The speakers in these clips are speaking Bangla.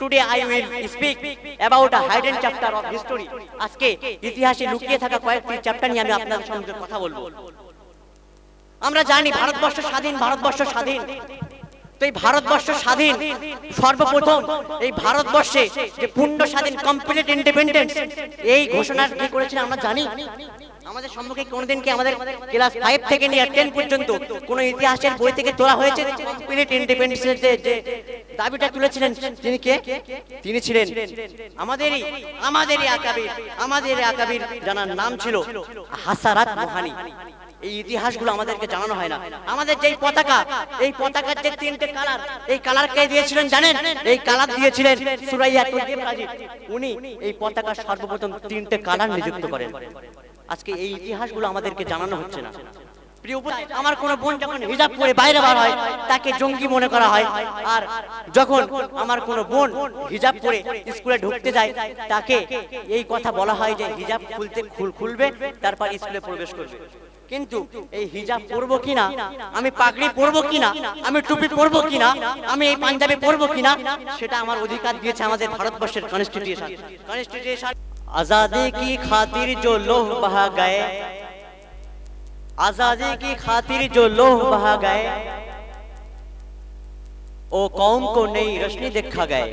Today I will speak about a hidden chapter of history. আজকে ইতিহাসে লুকিয়ে থাকা কয়েকটি চ্যাপ্টার নিয়ে আমি আপনাদের সঙ্গে কথা বলবো। আমরা জানি ভারতবর্ষ স্বাধীন, ভারতবর্ষ স্বাধীন। তো এই ভারতবর্ষ স্বাধীন, সর্বপ্রথম এই ভারতবর্ষে যে পূর্ণ স্বাধীন, কমপ্লিট ইন্ডিপেন্ডেন্স, এই ঘোষণা কি করেছিল আমরা জানি? আমাদের সম্মুখে কোনদিন কি আমাদের ক্লাস 5 থেকে নিয়ে 10 পর্যন্ত কোন ইতিহাসের বই থেকে তোলা হয়েছে? কমপ্লিট ইন্ডিপেন্ডেন্সের যে দাবিটা তুলেছিলেন তিনি কে? তিনি ছিলেন আমাদেরই আকাবির জানার নাম ছিল হাসারাত মোহানি। এই ইতিহাসগুলো আমাদেরকে জানানো হয় না। আমাদের যেই পতাকা, এই পতাকার যে 3টে কালার, এই কালার কে দিয়েছিলেন জানেন? এই কালার দিয়েছিলেন সুরাইয়া তুলসিব রাজি। উনি এই পতাকা সর্বপ্রথম 3টে কালার নিযুক্ত করেন। আজকে এই ইতিহাসগুলো আমাদেরকে জানানো হচ্ছে না। প্রিয় উপস্থিতি, আমার কোন বোন যখন হিজাব পরে বাইরে বার হয় তাকে জঙ্গি মনে করা হয়, আর যখন আমার কোন বোন হিজাব পরে স্কুলে ঢুকতে যায় তাকে এই কথা বলা হয় যে হিজাব খুলবে তারপর স্কুলে প্রবেশ করবে। কিন্তু এই হিজাব পরবো কিনা, আমি পাগড়ি পরবো কিনা, আমি টুপি পরবো কিনা, আমি এই পাঞ্জাবি পরবো কিনা, সেটা আমার অধিকার দিয়েছে আমাদের ভারতবর্ষের কনস্টিটিউশন। आजादी की खातिर जो लोह बहा गए, आजादी की खातिर जो लोह बहा गए, ओ कौम को नई रोशनी दिखा गए।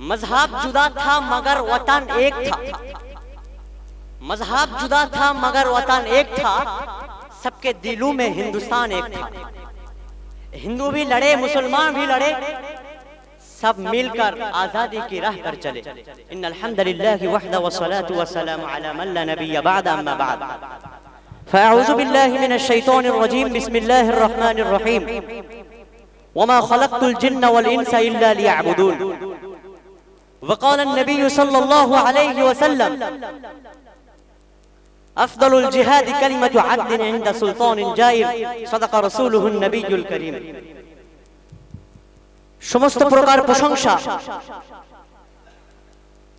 मजहब जुदा था मगर वतन एक था, मजहब जुदा था मगर वतन एक था, सबके दिलों में हिंदुस्तान एक था। हिंदू भी लड़े, मुसलमान भी लड़े, सब मिलकर आजादी की राह पर चले। इन्नल हम्दुलिल्लाहि वहदा वस्सलातु वस्सलामु अला मन ला नबिय्य बाद अम्मा बाद। फअऊज़ु बिल्लाहि मिनश शैतानिर रजीम। बिस्मिल्लाहिर रहमानिर रहीम। वमा खलक़तुल जिन्ना वल इंसा इल्ला लियअबुदून। वक़ाल अन्नबिय्यु सल्लल्लाहु अलैहि वसल्लम अफ़दलुल जिहादि कलिमतु अद्लिन इंदा सुल्तानिन जाइर। सदक़ रसूलुहुन नबिय्युल करीम। সমস্ত প্রকার প্রশংসা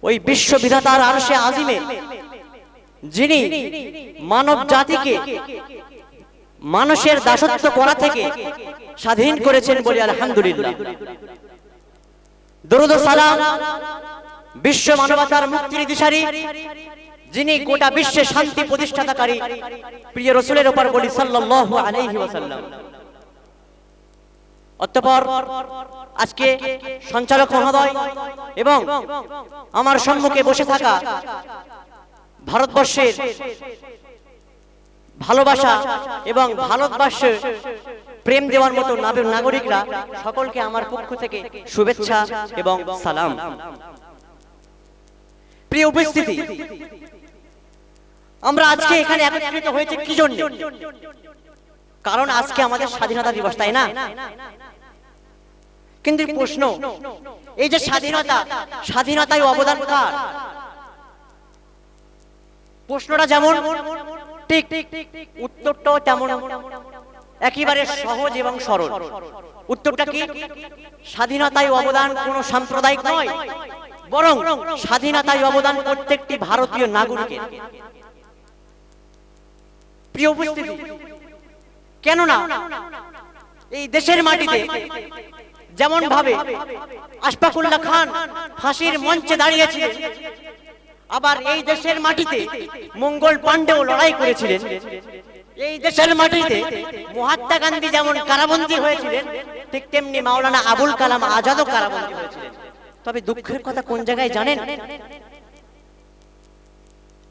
ওই বিশ্ববিধাতার আরশে আজিমে, যিনি মানব জাতিকে মানুষের দাসত্ব করা থেকে স্বাধীন করেছেন বলি আলহামদুলিল্লাহ। দরুদ ও সালাম বিশ্ব মানবতার মুক্তির দিশারি, যিনি গোটা বিশ্বে শান্তি প্রতিষ্ঠাতাকারী প্রিয় রাসূলের উপর বলি সাল্লাল্লাহু আলাইহি ওয়াসাল্লাম। অতঃপর আজকে সঞ্চালক মহোদয় এবং আমার সম্মুখে বসে থাকা ভারতবর্ষের ভালোবাসা এবং ভারতবর্ষে প্রেম দেওয়ার মতো নাগরিকরা, সকলকে আমার পক্ষ থেকে শুভেচ্ছা এবং সালাম। প্রিয় উপস্থিতি, আমরা আজকে এখানে একত্রিত হয়েছে কি জন্য? কারণ আজকে আমাদের স্বাধীনতা দিবস, তাই না? কিন্তু প্রশ্ন, এই যে স্বাধীনতায় অবদান কার? প্রশ্নটা যেমন ঠিক উত্তরটাও তেমন একেবারে সহজ এবং সরল। উত্তরটা কি? স্বাধীনতায় অবদান কোন সাম্প্রদায়িক নয়, বরং স্বাধীনতায় অবদান প্রত্যেকটি ভারতীয় নাগরিকের। প্রিয় উপস্থিতি, কেননা এই দেশের মাটিতে যেমন ভাবে আশফাকুল্লাহ খান ফাঁসির মঞ্চে দাঁড়িয়েছিলেন, আবার এই দেশের মাটিতে মঙ্গল পাণ্ডেও লড়াই করেছিলেন। এই দেশের মাটিতে মহাত্মা গান্ধী যেমন কারাবন্দী হয়েছিলেন, ঠিক তেমনি মাওলানা আবুল কালাম আজাদও কারাবন্দী হয়েছিলেন। তবে দুঃখের কথা কোন জায়গায় জানেন?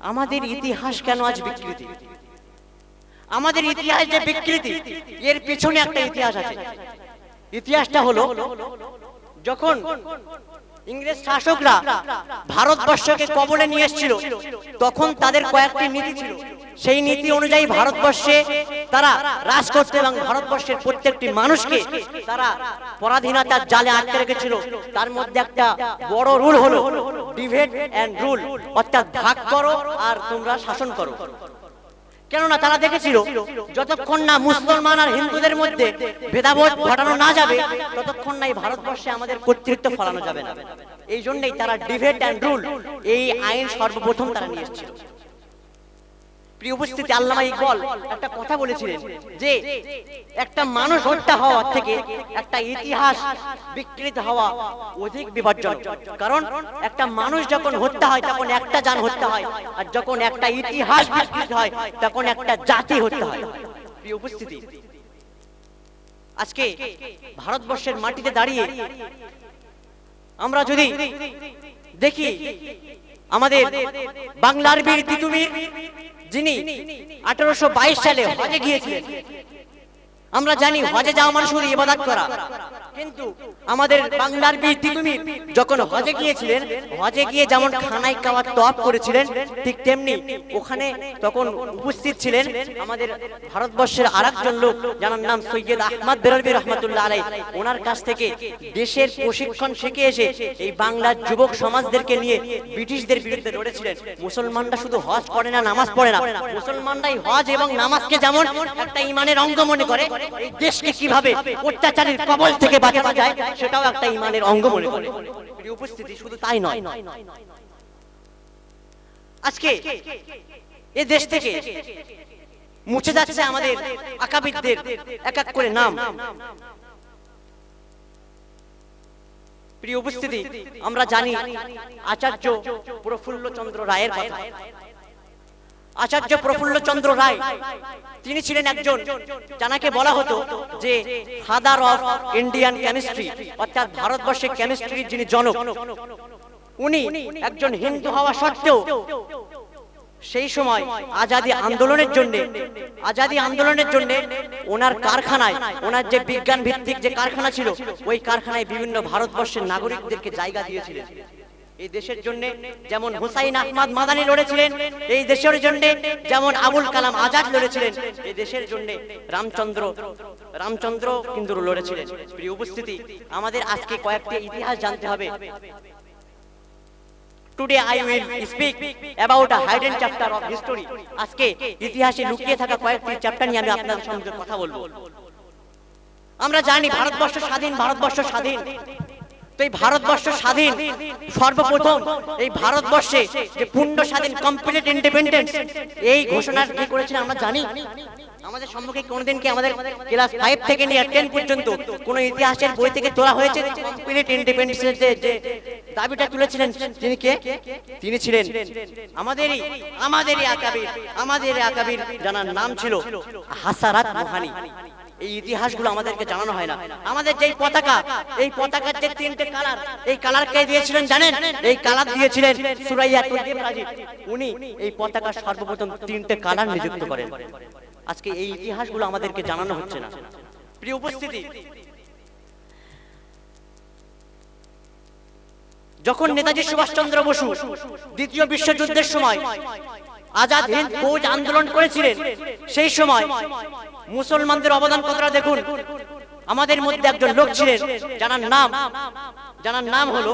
আমাদের ইতিহাস কেন আজ বিকৃতি? আমাদের ইতিহাস যে বিকৃতি, এর পেছনে একটা ইতিহাস আছে। ইতিহাসটা হলো, যখন ইংরেজ শাসকরা ভারতবর্ষকে কবলে নিয়ে এসেছিল, তখন তাদের কয়েকটি নীতি ছিল। সেই নীতি অনুযায়ী ভারতবর্ষে তারা রাজ করতে এবং ভারতবর্ষের প্রত্যেকটি মানুষকে তারা পরাধীনতার জালে আটকে রেখেছিল। তার মধ্যে একটা বড় রুল হলো ডিভাইড এন্ড রুল, অর্থাৎ ভাগ করো আর তোমরা শাসন করো। কেননা তারা দেখেছিল যতক্ষণ না মুসলমান আর হিন্দুদের মধ্যে ভেদাভেদ ঘটানো না যাবে, ততক্ষণ না এই ভারতবর্ষে আমাদের কর্তৃত্ব ফলানো যাবে না। এই জন্যই তারা ডিভাইড এন্ড রুল এই আইন সর্বপ্রথম তারা নিয়ে এসেছিল। প্রিয় উপস্থিতি, আল্লামা ইকবাল একটা কথা বলেছিলেন যে একটা মানুষ হত্যা হওয়ার থেকে একটা ইতিহাস বিকৃত হওয়া অধিক বিপজ্জনক। কারণ একটা মানুষ যখন হত্যা হয় তখন একটা জান হত্যা হয়, আর যখন একটা ইতিহাস বিকৃত হয় তখন একটা জাতি হত্যা হয়। প্রিয় উপস্থিতি, আজকে ভারতবর্ষের মাটিতে দাঁড়িয়ে আমরা যদি দেখি আমাদের বাংলার বীর তিতুমির যিনি 1822 সালে হজে গিয়েছিলেন। আমরা জানি হজে যাওয়া মানে শুধু ইবাদত করা, কিন্তু আমাদের বাংলার বীর তিতুমির যখন হজে গিয়েছিলেন, হজে গিয়ে যেমন খানায় খাওয়ার তওয়াব করেছিলেন, ঠিক তেমনি ওখানে তখন উপস্থিত ছিলেন আমাদের ভারতবর্ষের আরেকজন লোক যার নাম সৈয়দ আহমদ বেরলভী রহমাতুল্লাহ আলাইহি। ওনার কাছ থেকে দেশের প্রশিক্ষণ শিখে এসে এই বাংলার যুবক সমাজদেরকে নিয়ে ব্রিটিশদের বিরুদ্ধে লড়েছিলেন। মুসলমানরা শুধু হজ করে না, নামাজ পড়ে না, মুসলমানরাই হজ এবং নামাজকে যেমন একটা ঈমানের অঙ্গ মনে করে, এই দেশকে কিভাবে অত্যাচারের কবল থেকে বাঁচানো যায় সেটাও একটা ঈমানের অঙ্গ মনে করে। প্রিয় উপস্থিতি, শুধু তাই নয়, আজকে এই দেশ থেকে মুছে যাচ্ছে আমাদের আকাবিরদের এক এক করে নাম। প্রিয় উপস্থিতি, আমরা জানি আচার্য প্রফুল্লচন্দ্র রায়ের কথা। আচার্য প্রফুল্লচন্দ্র রায় তিনি ছিলেন একজন, যাকে বলা হতো যে ফাদার অফ ইন্ডিয়ান কেমিস্ট্রি, অর্থাৎ ভারতবর্ষের কেমিস্ট্রির যিনি জনক। উনি একজন হিন্দু হওয়া সত্ত্বেও সেই সময় আজাদী আন্দোলনের জন্য ওনার কারখানায়, ওনার যে বিজ্ঞান ভিত্তিক যে কারখানা ছিল, ওই কারখানায় বিভিন্ন ভারতবর্ষের নাগরিকদেরকে জায়গা দিয়েছিলেন। এই দেশের জন্য যেমন হুসাইন আহমদ মাদানি লড়েছিলেন, এই দেশের জন্য যেমন আবুল কালাম আজাদ লড়েছিলেন, এই দেশের জন্য রামচন্দ্র কিন্তু লড়েছিলেন। প্রিয় উপস্থিতি, আমাদের আজকে কয়েকটি ইতিহাস জানতে হবে। Today I will speak about a hidden chapter of history. আজকে ইতিহাসে লুকিয়ে থাকা কয়েকটি চ্যাপ্টার নিয়ে আমি আপনাদের সঙ্গে কথা বলবো। আমরা জানি ভারতবর্ষ স্বাধীন। তো এই ভারতবর্ষ স্বাধীন, সর্বপ্রথম এই ভারতবর্ষে যে পূর্ণ স্বাধীন, কমপ্লিট ইন্ডিপেন্ডেন্স, এই ঘোষণা কি করেছিলেন আমরা জানি। আমাদের সম্মুখে কোনদিন কি আমাদের ক্লাস 5 থেকে নিয়ে 10 পর্যন্ত কোন ইতিহাসের বই থেকে তোলা হয়েছে কমপ্লিট ইন্ডিপেন্ডেন্সের যে দাবিটা তুলেছিলেন? তিনি কে? তিনি ছিলেন আমাদেরই আকাবির যার নাম ছিল হাসারাত রুহানি। এই ইতিহাসগুলো আমাদেরকে জানানো হয় না। আমাদের যেই পতাকা, এই পতাকার যে 3টে কালার, এই কালার কে দিয়েছিলেন জানেন? এই কালার দিয়েছিলেন সুরাইয়া তৈয়ব রাজি। উনি এই পতাকার সর্বপ্রথম 3টে কালার নিযুক্ত করেন। আজকে এই ইতিহাসগুলো আমাদেরকে জানানো হচ্ছে না। প্রিয় উপস্থিতি, যখন নেতাজি সুভাষচন্দ্র বসু দ্বিতীয় বিশ্বযুদ্ধের সময় আজাদ হিন্দ ফৌজ আন্দোলন করেছিলেন, সেই সময় মুসলমানদের অবদান কতটা দেখুন। আমাদের মধ্যে একজন লোক ছিলেন যার নাম হলো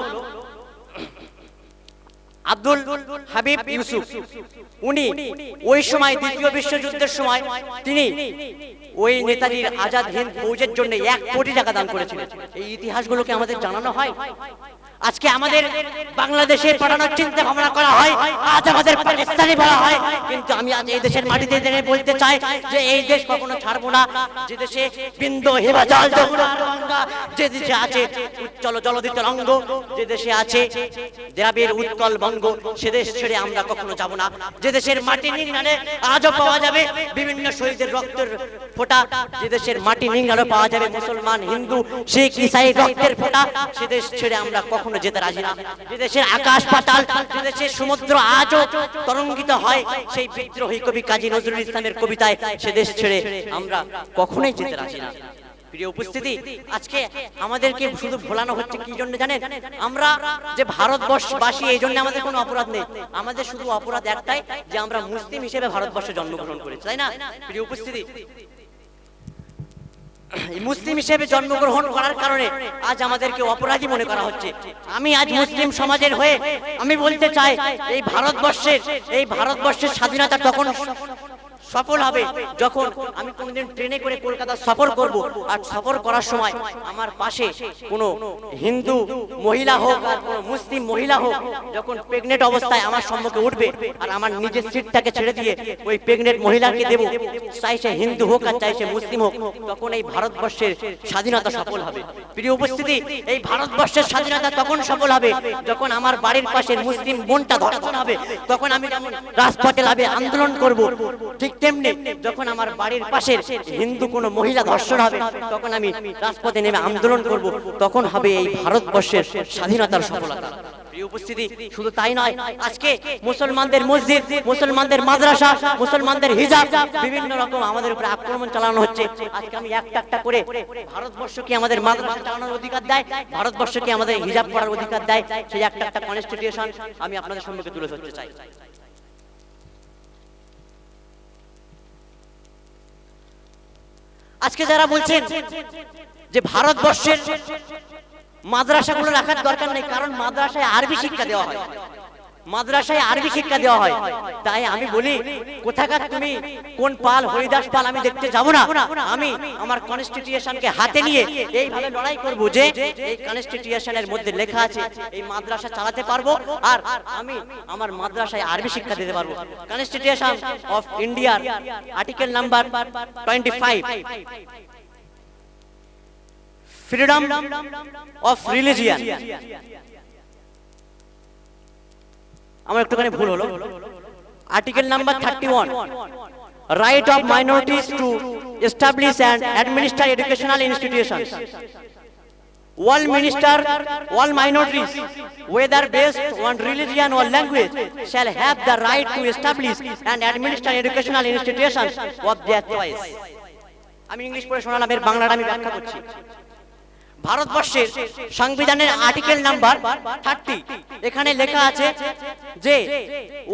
আব্দুল হাবিব ইউসুফ। উনি ওই সময় দ্বিতীয় বিশ্বযুদ্ধের সময় তিনি ওই নেতাজির আজাদ হিন্দ ফৌজের জন্য 1 কোটি টাকা দান করেছিলেন। এই ইতিহাসগুলোকে আমাদের জানানো হয়। আজকে আমাদের বাংলাদেশে পাঠানোর চিন্তা ভাবনা করা হয়, আজ আমাদের পাকিস্তানে বলা হয়, কিন্তু আমি আজ এই দেশের মাটিতে জেনে বলতে চাই যে এই দেশ কখনো ছাড়বো না। যে দেশে বিন্দু হিমাচল গঙ্গা, যে দেশে আছে উচ্চল জলধিত রঙ্গ, যে দেশে আছে দ্রাবিড় উৎকল বঙ্গ, সে দেশ ছেড়ে আমরা কখনো যাব না। যে দেশের মাটি নিংড়ালে আজও পাওয়া যাবে বিভিন্ন শহীদের রক্তের ফোঁটা, যে দেশের মাটি নিংড়ালে পাওয়া যাবে মুসলমান, হিন্দু, শিখ, ইসাই রক্তের ফোঁটা, সে দেশ ছেড়ে আমরা কখনো যেতে রাজি না। যে দেশের আকাশ পাতাল, যে দেশের সমুদ্র আজও তরঙ্গিত হয় সেই বিদ্রোহী কবি কাজী নজরুল ইসলামের কবিতায়, সে দেশ ছেড়ে আমরা কখনোই যেতে রাজি না। প্রিয় উপস্থিতি, আজকে আমাদেরকে শুধু ভোলানো হচ্ছে কি জন্য জানেন? আমরা যে ভারতবর্ষবাসী, এই জন্য আমাদের কোনো অপরাধ নেই। আমাদের শুধু অপরাধ একটাই, যে আমরা মুসলিম হিসেবে ভারতবর্ষে জন্মগ্রহণ করেছি, তাই না? প্রিয় উপস্থিতি, মুসলিম হিসেবে জন্মগ্রহণ করার কারণে আজ আমাদেরকে অপরাধী মনে করা হচ্ছে। আমি আজ মুসলিম সমাজের হয়ে আমি বলতে চাই, এই ভারতবর্ষের স্বাধীনতা তখন সফল হবে যখন আমি কোনদিন ট্রেনে করে কলকাতা সফর করব, আর সফর করার সময় আমার পাশে কোনো হিন্দু মহিলা হোক আর কোনো মুসলিম মহিলা হোক, যখন প্রেগনেন্ট অবস্থায় আমার সম্মুখে উঠবে আর আমার নিজের সিটটাকে ছেড়ে দিয়ে ওই প্রেগনেন্ট মহিলাকে দেব, চাই সে হিন্দু হোক আর চাই সে মুসলিম হোক, তখন এই ভারতবর্ষের স্বাধীনতা সফল হবে। প্রিয় উপস্থিতি, এই ভারতবর্ষের স্বাধীনতা তখন সফল হবে যখন আমার বাড়ির পাশের মুসলিম বোনটা ধর্ষণ হবে, তখন আমি যেমন রাজপথে লাভে আন্দোলন করব, ঠিক তেমনি যখন আমার বাড়ির পাশের হিন্দু কোনো মহিলা ধর্ষণ হবে তখন আমি রাজপথে নেমে আন্দোলন করব, তখন হবে এই ভারতবর্ষের স্বাধীনতার সফলতা। উপস্থিতি, শুধু তাই নয়, আজকে মুসলমানদের মসজিদ, মুসলমানদের মাদ্রাসা, মুসলমানদের হিজাব, বিভিন্ন রকম আমাদের উপরে আক্রমণ চালানো হচ্ছে। আজকে আমি একটা একটা করে, ভারতবর্ষ কি আমাদের মাদ্রাসা চালানোর অধিকার দেয়, ভারতবর্ষ কি আমাদের হিজাব পড়ার অধিকার দেয়, সেই একটা একটা কনস্টিটিউশন আমি আপনাদের সম্মুখে তুলে ধরতে চাই। আজকে যারা বলছেন যে ভারতবর্ষের মাদ্রাসাগুলো রাখার দরকার নেই, কারণ মাদ্রাসায় আরবি শিক্ষা দেওয়া হয়, মাদ্রাসায় আরবি শিক্ষা দেওয়া হয়, তাই আমি বলি কোথাকার তুমি কোন পাল, হরিদাস পাল আমি দেখতে যাব না, আমি আমার কনস্টিটিউশনকে হাতে নিয়ে এইভাবে লড়াই করব যে এই কনস্টিটিউশনের মধ্যে লেখা আছে এই মাদ্রাসা চালাতে পারবো, আর আমি আমার মাদ্রাসায় আরবি শিক্ষা দিতে পারবো। কনস্টিটিউশন অফ ইন্ডিয়ার article number 25, freedom of religion, আমার একটুখানি ভুল হলো, article number 31, right of minorities to establish and administer educational institutions. All minorities, whether based on religion or language, shall have the right to establish and administer educational institutions of their choice. আমি ইংলিশ পড়ে শোনালাম, এর বাংলাটা আমি ব্যাখ্যা করছি। ভারতবর্ষের সংবিধানের আর্টিকেল নাম্বার 30, এখানে লেখা আছে যে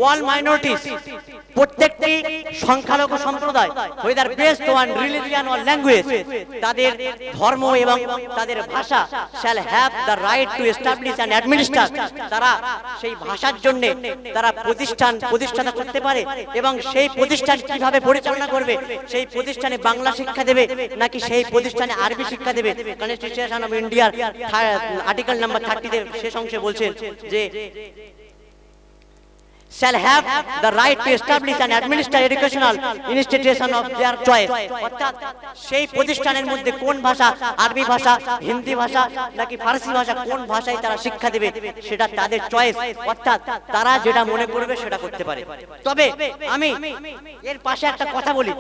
অল মাইনরিটিস, প্রত্যেকটি সংখ্যালঘু সম্প্রদায়, whether based on religion or language, তাদের ধর্ম এবং তাদের ভাষা, shall have the right to establish and administer, তারা সেই ভাষার জন্য তারা প্রতিষ্ঠাতা করতে পারে, এবং সেই প্রতিষ্ঠান কিভাবে পরিচালনা করবে, সেই প্রতিষ্ঠানে বাংলা শিক্ষা দেবে নাকি সেই প্রতিষ্ঠানে আরবি শিক্ষা দেবে। কনস্টিটিউশন অফ ইন্ডিয়ার আর্টিকেল নাম্বার 30 শেষ অংশে বলছেন যে shall have the right to establish and administer educational institution of their choice, অর্থাৎ সেই প্রতিষ্ঠানের মধ্যে কোন ভাষা, আরবি ভাষা, হিন্দি ভাষা নাকি ফারসি ভাষা, কোন ভাষায় তারা শিক্ষা দেবে সেটা তাদের চয়েস, অর্থাৎ তারা যেটা মনে করবে সেটা করতে পারে। তবে আমি এর পাশে একটা কথা বলি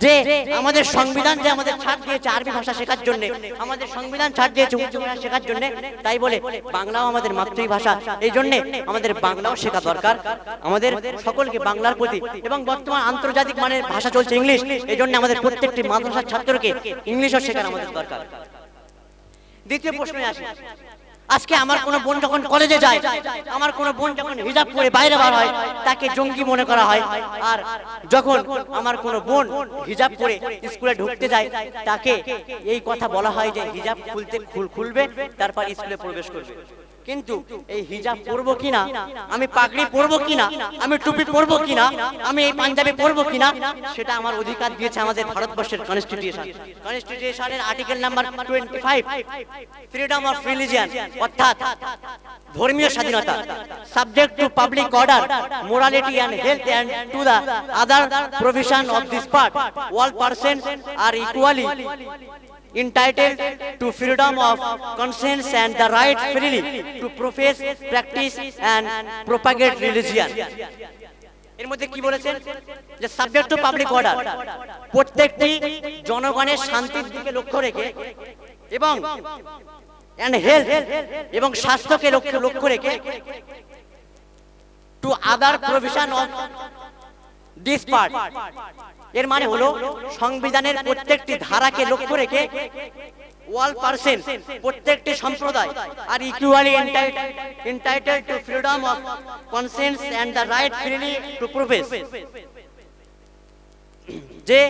যে আমাদের সংবিধান যে আমাদের ছাড় দিয়েছে আরবি ভাষা শেখার জন্য, আমাদের সংবিধান ছাড় দিয়েছে উর্দু ভাষা শেখার জন্য, তাই বলে বাংলাও আমাদের মাতৃভাষা, এই জন্য আমাদের বাংলাও শেখা দরকার। আমাদের সকলকে বাংলার প্রতি, এবং বর্তমান আন্তর্জাতিক মানের ভাষা চলছে ইংলিশ, এই জন্য আমাদের প্রত্যেকটি মাদ্রাসার ছাত্রকে ইংলিশও শেখানো আমাদের দরকার। দ্বিতীয় প্রশ্নে আসি, আজকে আমার কোনো বোন যখন কলেজে যায়, আমার কোনো বোন যখন হিজাব পরে বাইরে বার হয় তাকে জঙ্গি মনে করা হয়, আর যখন আমার কোনো বোন হিজাব পরে স্কুলে ঢুকতে যায় তাকে এই কথা বলা হয় যে হিজাব খুলবে তারপর স্কুলে প্রবেশ করবে। কিন্তু এই হিজাব পরবো কিনা, আমি পাগড়ি পরবো কিনা, আমি টুপি পরবো কিনা, আমি এই পাঞ্জাবি পরবো কিনা, সেটা আমার অধিকার দিয়েছে আমাদের ভারতবর্ষের কনস্টিটিউশন। কনস্টিটিউশনের article number 25, freedom of religion, অর্থাৎ ধর্মীয় স্বাধীনতা, subject to public order, morality and health and to the other provision of this part, all persons are equally entitled to freedom of conscience and the right freely to profess, practice and propagate religion. এর মধ্যে কি বলেছেন যে সাবজেক্ট টু পাবলিক অর্ডার, প্রত্যেকটি জনগণের শান্তির দিকে লক্ষ্য রেখে, এবং এন্ড হেলথ, এবং স্বাস্থ্যকে লক্ষ্য রেখে, to other provision of this part, এর মানে হলো সংবিধানের প্রত্যেকটি ধারাকে লক্ষ্য রেখে অল পারসন, প্রত্যেকটি সম্প্রদায়, আর equally entitled to freedom of conscience and the right freely to profess, যে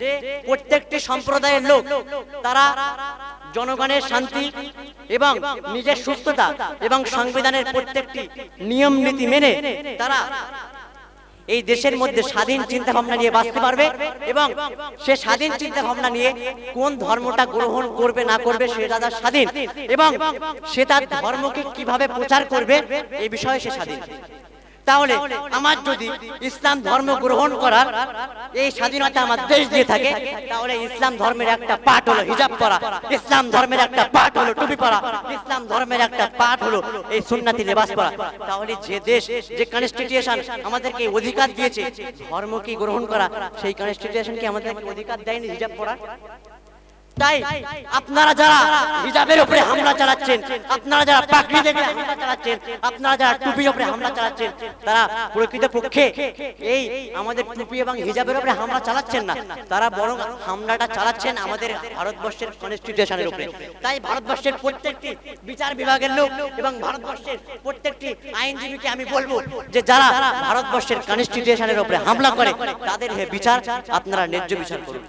প্রত্যেকটি সম্প্রদায়ের লোক তারা জনগণের শান্তি এবং নিজের সুস্থতা এবং সংবিধানের প্রত্যেকটি নিয়ম নীতি মেনে তারা এই দেশের মধ্যে স্বাধীন চিন্তা ভাবনা নিয়ে বাঁচতে পারবে এবং সে স্বাধীন চিন্তা ভাবনা নিয়ে কোন ধর্মটা গ্রহণ করবে না করবে সেটা তার স্বাধীন, এবং সে তার ধর্মকে কিভাবে প্রচার করবে এই বিষয়ে সে স্বাধীন। তাহলে আমার যদি ইসলাম ধর্ম গ্রহণ করার এই স্বাধীনতা আমার দেশ দিয়ে থাকে, তাহলে ইসলাম ধর্মের একটা পাঠ হলো হিজাব পরা, ইসলাম ধর্মের একটা পাঠ হলো টুপি পরা, ইসলাম ধর্মের একটা পাঠ হলো এই সুন্নাতি লেবাস পরা। তাহলে যে দেশ, যে কনস্টিটিউশন আমাদেরকে অধিকার দিয়েছে ধর্মকে গ্রহণ করা, সেই কনস্টিটিউশন কি আমাদেরকে অধিকার দেয়নি হিজাব পরার? তাই আপনারা যারা হিজাবের উপরে হামলা চালাচ্ছেন, আপনারা যারা পাগড়ি দেখে হামলা চালাচ্ছেন, আপনারা যারা টুপির উপরে হামলা চালাচ্ছেন, তারা প্রকৃতপক্ষে এই আমাদের টুপি এবং হিজাবের উপরে হামলা চালাচ্ছেন না, তারা বরং হামলাটা চালাচ্ছেন আমাদের ভারতবর্ষের কনস্টিটিউশনের উপরে। তাই ভারতবর্ষের প্রত্যেকটি বিচার বিভাগের লোক এবং ভারতবর্ষের প্রত্যেকটি আইনজীবীকে আমি বলবো যে যারা ভারতবর্ষের কনস্টিটিউশনের উপরে হামলা করে তাদের বিচার আপনারা ন্যায্য বিচার করুন।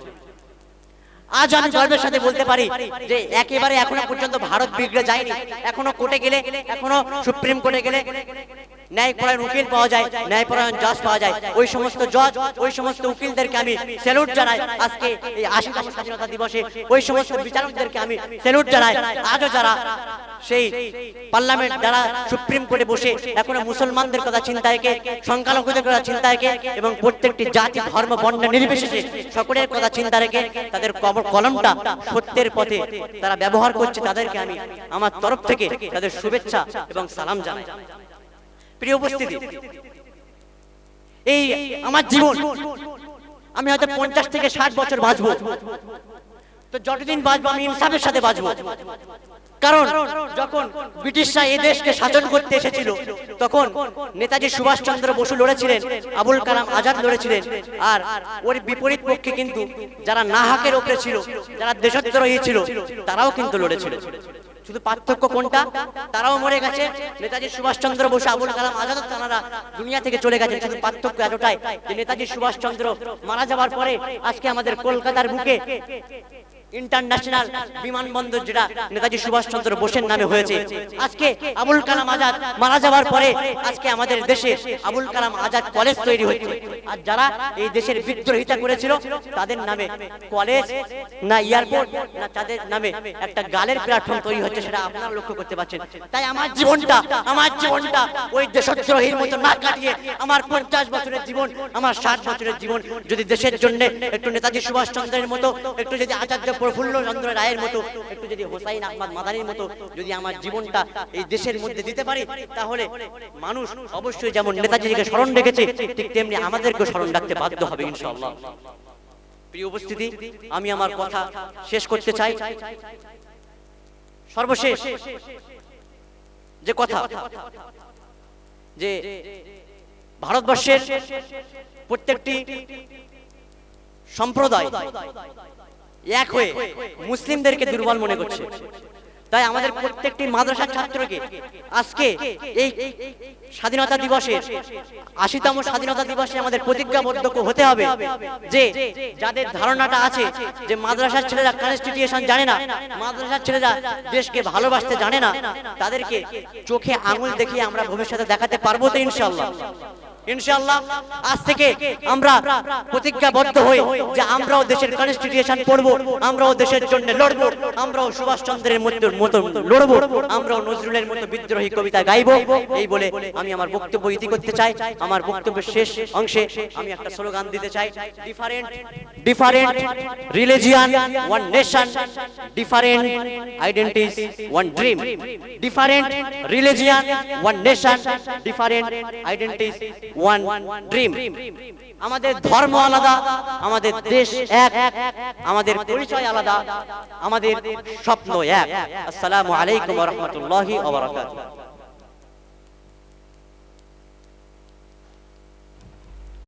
আজ আমি গর্বের সাথে বলতে পারি যে একেবারে এখনো পর্যন্ত ভারত বিগড়ে যায়নি। এখনো কোর্টে গেলে, এখনো সুপ্রিম কোর্টে গেলে ন্যায়পরায়ণ উকিল পাওয়া যায়, ন্যায়পরায়ণ জজ পাওয়া যায়। ওই সমস্ত জজ, ওই সমস্ত উকিলদেরকে আমি স্যালুট জানাই। আজকে এই ৮০তম স্বাধীনতা দিবসে ওই সমস্ত বিচারকদেরকে আমি স্যালুট জানাই। আজও যারা সেই পার্লামেন্ট, যারা সুপ্রিম কোর্টে বসে এখনো মুসলমানদের কথা চিন্তা রেখে, সংখ্যালঘুদের কথা চিন্তা রেখে এবং প্রত্যেকটি জাতি ধর্ম বর্ণ নির্বিশেষে সকলের কথা চিন্তা রেখে তাদের কলমটা সত্যের পথে তারা ব্যবহার করছে, তাদেরকে আমি আমার তরফ থেকে তাদের শুভেচ্ছা এবং সালাম জানাই। প্রিয় উপস্থিতি, এই আমার জীবন, আমি হয়তো 50 থেকে 60 বছর বাঁচবো, তো যতদিন বাঁচবো আমি ইনসাফের সাথে বাঁচবো। কারণ যখন ব্রিটিশরা এই দেশকে শাসন করতে এসেছিল তখন নেতাজি সুভাষচন্দ্র বসু লড়েছিলেন, আবুল কালাম আজাদ লড়েছিলেন, আর ওর বিপরীত পক্ষে কিন্তু যারা নাহাকের উপরে ছিল, যারা দেশদ্রোহী ছিল, তারাও কিন্তু লড়েছিল। শুধু পার্থক্য কোনটা? তারাও মরে গেছে, নেতাজি সুভাষচন্দ্র বসু, আবুল কালাম আজাদ তারা দুনিয়া থেকে চলে গেছে। শুধু পার্থক্য এতটাই যে নেতাজি সুভাষচন্দ্র মারা যাওয়ার পরে আজকে আমাদের কলকাতার বুকে ইন্টারন্যাশনাল বিমানবন্দর যেটা নেতাজি সুভাষচন্দ্র বোসের নামে হয়েছে। আজকে আবুল কালাম আজাদ মারা যাওয়ার পরে আজকে আমাদের দেশে আবুল কালাম আজাদ কলেজ তৈরি হচ্ছে। আর যারা এই দেশের বিদ্রোহিতা করেছিল তাদের নামে কলেজ না এয়ারপোর্ট না তাদের নামে একটা গালের প্ল্যাটফর্ম তৈরি হচ্ছে, সেটা আপনারা লক্ষ্য করতে পারছেন। তাই আমার জীবনটা ওই দেশদ্রোহীর মতো না কাটিয়ে আমার 50 বছরের জীবন, আমার 60 বছরের জীবন যদি দেশের জন্য একটু নেতাজি সুভাষচন্দ্রের মতো, একটু যদি আচার্য প্রফুল্ল চন্দ্র রায়ের মতো, একটু যদি হোসাইন আহমদ মাদানির মতো যদি আমার জীবনটা এই দেশের মধ্যে দিতে পারি, তাহলে মানুষ অবশ্যই যেমন নেতাজিকে স্মরণ রেখেছে ঠিক তেমনি আমাদেরকে স্মরণ রাখতে বাধ্য হবে ইনশাআল্লাহ। প্রিয় উপস্থিতি, আমি আমার কথা শেষ করতে চাই। সর্বশেষ যে কথা, যে ভারতবর্ষের প্রত্যেকটি সম্প্রদায় এক হয়ে মুসলিমদেরকে দুর্বল মনে করছে। তাই আমাদের প্রত্যেকটি মাদ্রাসার ছাত্রকে আজকে এই স্বাধীনতা দিবসে, ৮০তম স্বাধীনতা দিবসে আমাদের প্রতিজ্ঞাবদ্ধ হতে হবে যে যাদের ধারণাটা আছে যে মাদ্রাসার ছেলেরা কনস্টিটিউশন জানে না, মাদ্রাসার ছেলেরা দেশকে ভালোবাসতে জানে না, তাদেরকে চোখে আঙুল দেখিয়ে আমরা ভবিষ্যতে দেখাতে পারবো তো ইনশাআল্লাহ। ইনশাআল্লাহ আজ থেকে আমরা প্রতিজ্ঞাবদ্ধ হই যে আমরাও দেশের কনস্টিটিউশন পড়বো, আমরাও দেশের জন্য লড়বো, আমরাও সুভাষচন্দ্রের মতো লড়বো, আমরাও নজরুলের মতো বিদ্রোহী কবিতা গাইবো। এই বলে আমি আমার বক্তব্য ইতি করতে চাই। আমার বক্তব্যের শেষ অংশে আমি একটা স্লোগান দিতে চাই, different religion one nation, different identities one dream. Different religion one nation, different identities one dream. আমাদের ধর্ম আলাদা, আমাদের দেশ এক, আমাদের পরিচয় আলাদা, আমাদের স্বপ্ন এক। আসসালামু আলাইকুম ওয়া রাহমাতুল্লাহি ওয়া বারাকাতুহু।